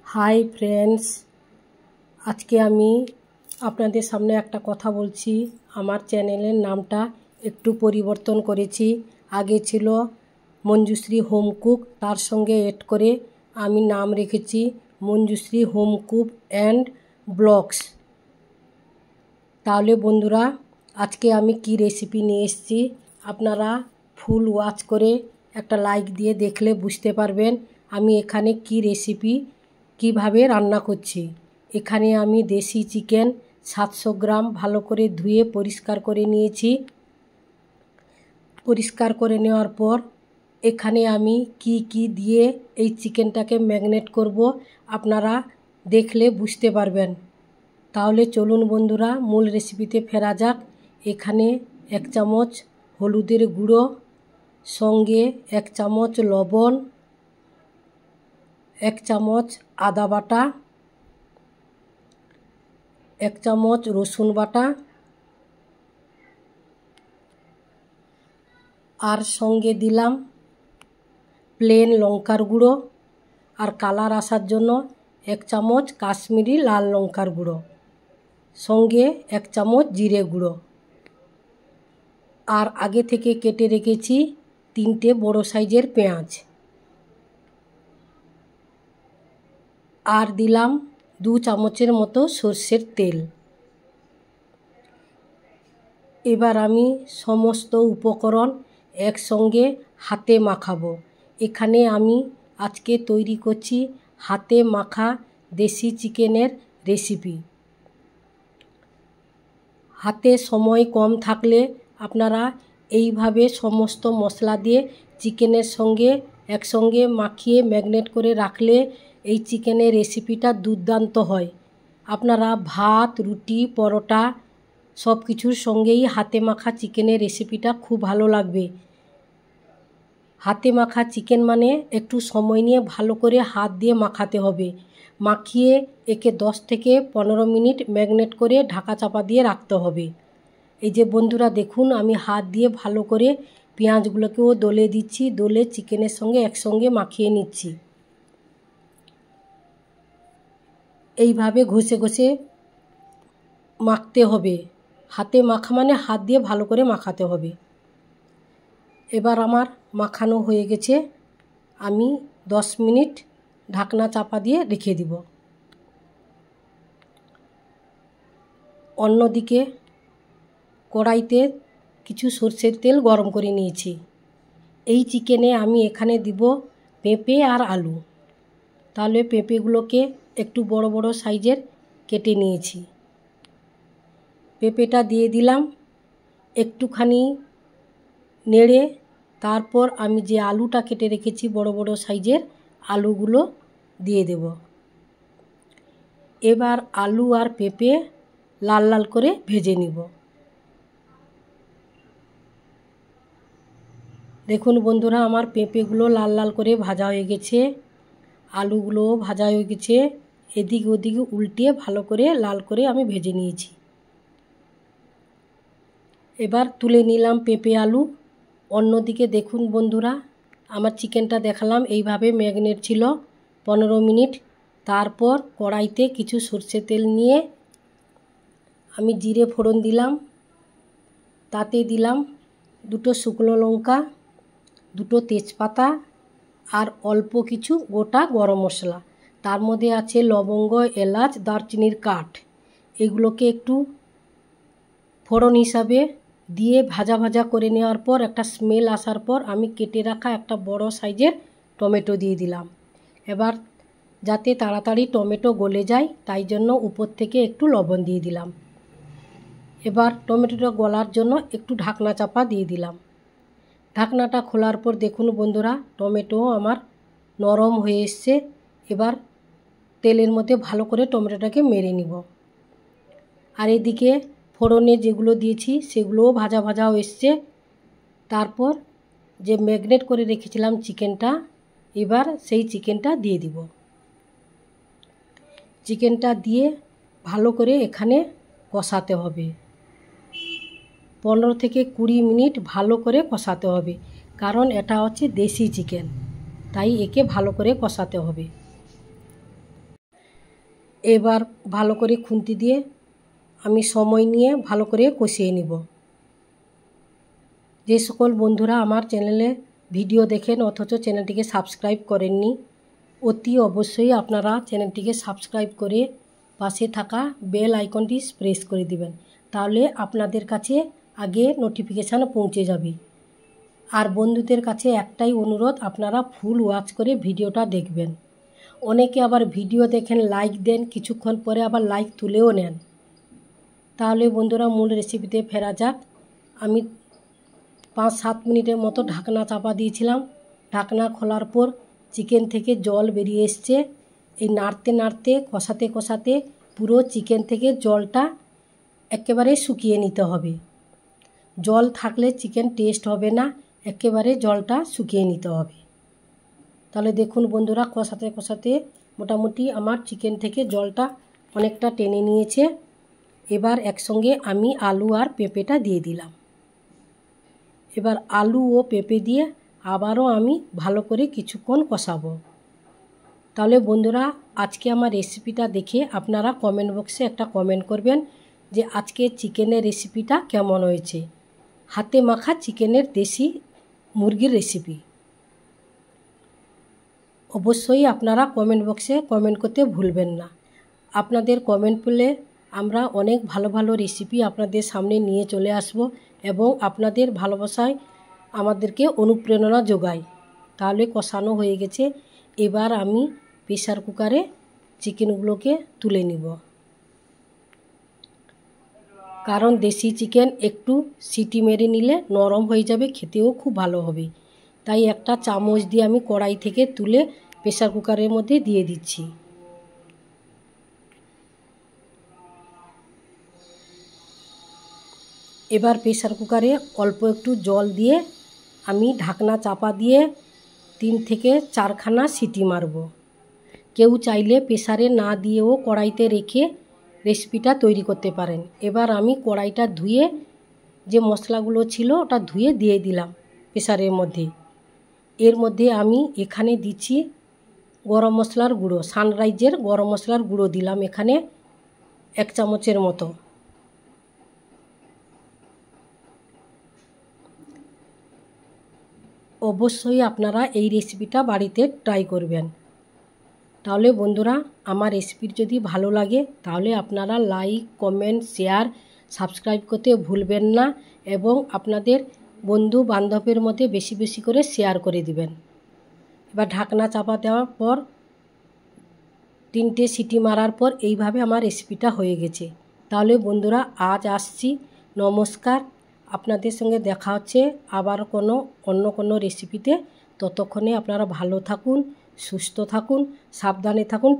Hi friends, আজকে আমি আপনাদের সামনে একটা কথা বলছি। আমার চ্যানেলের নামটা একটু পরিবর্তন করেছি। আগে ছিল মঞ্জুশ্রী হোম কুক, তার সঙ্গে এড করে আমি নাম রেখেছি Manjushree home cook and blogs. তাহলে বন্ধুরা, আজকে আমি কি রেসিপি নিয়ে এসেছি আপনারা ফুল ওয়াচ করে একটা লাইক দিয়ে দেখলে বুঝতে পারবেন আমি এখানে কি রেসিপি কিভাবে রান্না করছি। এখানে আমি দেশি চিকেন 700 গ্রাম ভালো করে ধুয়ে পরিষ্কার করে নিয়েছি। পরিষ্কার করে নেওয়ার পর এখানে আমি কি দিয়ে এই চিকেনটাকে ম্যারিনেট করব আপনারা দেখলে বুঝতে পারবেন। তাহলে চলুন বন্ধুরা, মূল রেসিপিতে ফেরা যাক। এখানে 1 চামচ হলুদের গুঁড়ো, সঙ্গে 1 চামচ লবণ, 1 চামচ আদা বাটা, 1 চামচ রসুন বাটা, আর সঙ্গে দিলাম প্লেন লঙ্কার গুঁড়ো, আর কালার আসার জন্য 1 চামচ কাশ্মীরি লাল লঙ্কার গুঁড়ো, সঙ্গে 1 চামচ জিরে গুঁড়ো। আর আগে থেকে কেটে রেখেছি 3টে বড় সাইজের পেঁয়াজ। আর দিলাম 2 চামচের মতো সর্ষের তেল। এবার আমি সমস্ত উপকরণ একসঙ্গে হাতে মাখাবো। এখানে আমি আজকে তৈরি করছি হাতে মাখা দেশি চিকেনের রেসিপি। হাতে সময় কম থাকলে আপনারা এইভাবে সমস্ত মশলা দিয়ে চিকেনের সঙ্গে একসঙ্গে মাখিয়ে ম্যারিনেট করে রাখলে এই চিকেনের রেসিপিটা দুর্দান্ত হয়। আপনারা ভাত, রুটি, পরোটা সব কিছুর সঙ্গেই হাতে মাখা চিকেনের রেসিপিটা খুব ভালো লাগবে। হাতে মাখা চিকেন মানে একটু সময় নিয়ে ভালো করে হাত দিয়ে মাখাতে হবে। মাখিয়ে একে 10 থেকে 15 মিনিট ম্যারিনেট করে ঢাকা চাপা দিয়ে রাখতে হবে। এই যে বন্ধুরা দেখুন, আমি হাত দিয়ে ভালো করে পেঁয়াজগুলোকেও দলে দিচ্ছি, দলে চিকেনের সঙ্গে একসঙ্গে মাখিয়ে নিচ্ছি। এইভাবে ঘষে ঘষে মাখতে হবে। হাতে মাখা মানে হাত দিয়ে ভালো করে মাখাতে হবে। এবার আমার মাখানো হয়ে গেছে, আমি 10 মিনিট ঢাকনা চাপা দিয়ে রেখে দিব। অন্যদিকে কড়াইতে কিছু সরষের তেল গরম করে নিয়েছি। এই চিকেনে আমি এখানে দিব পেঁপে আর আলু। তাহলে পেঁপেগুলোকে একটু বড় বড় সাইজের কেটে নিয়েছি। পেঁপেটা দিয়ে দিলাম, একটুখানি নেড়ে তারপর আমি যে আলুটা কেটে রেখেছি বড় বড় সাইজের আলুগুলো দিয়ে দেব। এবার আলু আর পেঁপে লাল লাল করে ভেজে নিব। দেখুন বন্ধুরা, আমার পেঁপেগুলো লাল লাল করে ভাজা হয়ে গেছে, আলুগুলোও ভাজা হয়ে গেছে। এদিক ওদিকে উল্টে ভালো করে লাল করে আমি ভেজে নিয়েছি। এবার তুলে নিলাম পেঁপে আলু। অন্যদিকে দেখুন বন্ধুরা, আমার চিকেনটা দেখালাম এইভাবে ম্যারিনেট ছিল 15 মিনিট। তারপর কড়াইতে কিছু সরষে তেল নিয়ে আমি জিরে ফোড়ন দিলাম, তাতে দিলাম 2টো শুকনো লঙ্কা, 2টো তেজপাতা আর অল্প কিছু গোটা গরম মশলা। তার মধ্যে আছে লবঙ্গ, এলাচ, দারচিনির কাঠ। এগুলোকে একটু ফোড়ন হিসাবে দিয়ে ভাজা ভাজা করে নেওয়ার পর একটা স্মেল আসার পর আমি কেটে রাখা একটা বড় সাইজের টমেটো দিয়ে দিলাম। এবার যাতে তাড়াতাড়ি টমেটো গলে যায় তাই জন্য উপর থেকে একটু লবণ দিয়ে দিলাম। এবার টমেটোটা গলার জন্য একটু ঢাকনা চাপা দিয়ে দিলাম। ঢাকনাটা খোলার পর দেখুন বন্ধুরা, টমেটো আমার নরম হয়ে এসছে। এবার তেলের মধ্যে ভালো করে টমেটোটাকে মেরে নিব। আর এদিকে ফোড়নে যেগুলো দিয়েছি সেগুলোও ভাজা ভাজাও এসছে। তারপর যে ম্যারিনেট করে রেখেছিলাম চিকেনটা, এবার সেই চিকেনটা দিয়ে দিব। চিকেনটা দিয়ে ভালো করে এখানে কষাতে হবে। 15 থেকে 20 মিনিট ভালো করে কষাতে হবে, কারণ এটা হচ্ছে দেশি চিকেন, তাই একে ভালো করে কষাতে হবে। এবার ভালো করে খুন্তি দিয়ে আমি সময় নিয়ে ভালো করে কষিয়ে নিব। যে সকল বন্ধুরা আমার চ্যানেলে ভিডিও দেখেন অথচ চ্যানেলটিকে সাবস্ক্রাইব করেননি, অতি অবশ্যই আপনারা চ্যানেলটিকে সাবস্ক্রাইব করে পাশে থাকা বেল আইকনটি প্রেস করে দিবেন, তাহলে আপনাদের কাছে আগে নোটিফিকেশান পৌঁছে যাবে। আর বন্ধুদের কাছে একটাই অনুরোধ, আপনারা ফুল ওয়াচ করে ভিডিওটা দেখবেন। অনেকে আবার ভিডিও দেখেন, লাইক দেন, কিছুক্ষণ পরে আবার লাইক তুলেও নেন। তাহলে বন্ধুরা মূল রেসিপিতে ফেরা যাক। আমি 5-7 মিনিটের মতো ঢাকনা চাপা দিয়েছিলাম। ঢাকনা খোলার পর চিকেন থেকে জল বেরিয়ে এসছে। এই নাড়তে নাড়তে কষাতে কষাতে পুরো চিকেন থেকে জলটা একেবারে শুকিয়ে নিতে হবে। জল থাকলে চিকেন টেস্ট হবে না, একেবারে জলটা শুকিয়ে নিতে হবে। তাহলে দেখুন বন্ধুরা, কষাতে কষাতে মোটামুটি আমার চিকেন থেকে জলটা অনেকটা টেনে নিয়েছে। এবার একসঙ্গে আমি আলু আর পেঁপেটা দিয়ে দিলাম। এবার আলু ও পেঁপে দিয়ে আবারও আমি ভালো করে কিছুক্ষণ কষাবো। তাহলে বন্ধুরা, আজকে আমার রেসিপিটা দেখে আপনারা কমেন্ট বক্সে একটা কমেন্ট করবেন যে আজকে চিকেনের রেসিপিটা কেমন হয়েছে। হাতে মাখা চিকেনের দেশি মুরগির রেসিপি। অবশ্যই আপনারা কমেন্ট বক্সে কমেন্ট করতে ভুলবেন না। আপনাদের কমেন্ট পেলে আমরা অনেক ভালো ভালো রেসিপি আপনাদের সামনে নিয়ে চলে আসব এবং আপনাদের ভালোবাসায় আমাদেরকে অনুপ্রেরণা যোগায়। তাহলে কষানো হয়ে গেছে। এবার আমি প্রেসার কুকারে চিকেনগুলোকে তুলে নিব, কারণ দেশি চিকেন একটু সিটি মেরে নিলে নরম হয়ে যাবে, খেতেও খুব ভালো হবে। তাই একটা চামচ দিয়ে আমি কড়াই থেকে তুলে প্রেসার কুকারের মধ্যে দিয়ে দিচ্ছি। এবার প্রেসার কুকারে অল্প একটু জল দিয়ে আমি ঢাকনা চাপা দিয়ে 3 থেকে 4খানা সিটি মারব। কেউ চাইলে প্রেসারে না দিয়েও কড়াইতে রেখে রেসিপিটা তৈরি করতে পারেন। এবার আমি কড়াইটা ধুয়ে যে মশলাগুলো ছিল ওটা ধুয়ে দিয়ে দিলাম প্রেসারের মধ্যে। এর মধ্যে আমি এখানে দিচ্ছি গরম মশলার গুঁড়ো, সানরাইজের গরম মশলার গুঁড়ো দিলাম এখানে 1 চামচের মতো। অবশ্যই আপনারা এই রেসিপিটা বাড়িতে ট্রাই করবেন। তাহলে বন্ধুরা, আমার রেসিপির যদি ভালো লাগে তাহলে আপনারা লাইক, কমেন্ট, শেয়ার, সাবস্ক্রাইব করতে ভুলবেন না এবং আপনাদের বন্ধু বান্ধবের মধ্যে বেশি বেশি করে শেয়ার করে দিবেন। এবার ঢাকনা চাপা দেওয়ার পর 3টে সিটি মারার পর এইভাবে আমার রেসিপিটা হয়ে গেছে। তাহলে বন্ধুরা, আজ আসছি, নমস্কার। আপনাদের সঙ্গে দেখা হচ্ছে আবার অন্য কোনো রেসিপিতে। ততক্ষণে আপনারা ভালো থাকুন, সুস্থ থাকুন, সাবধানে থাকুন।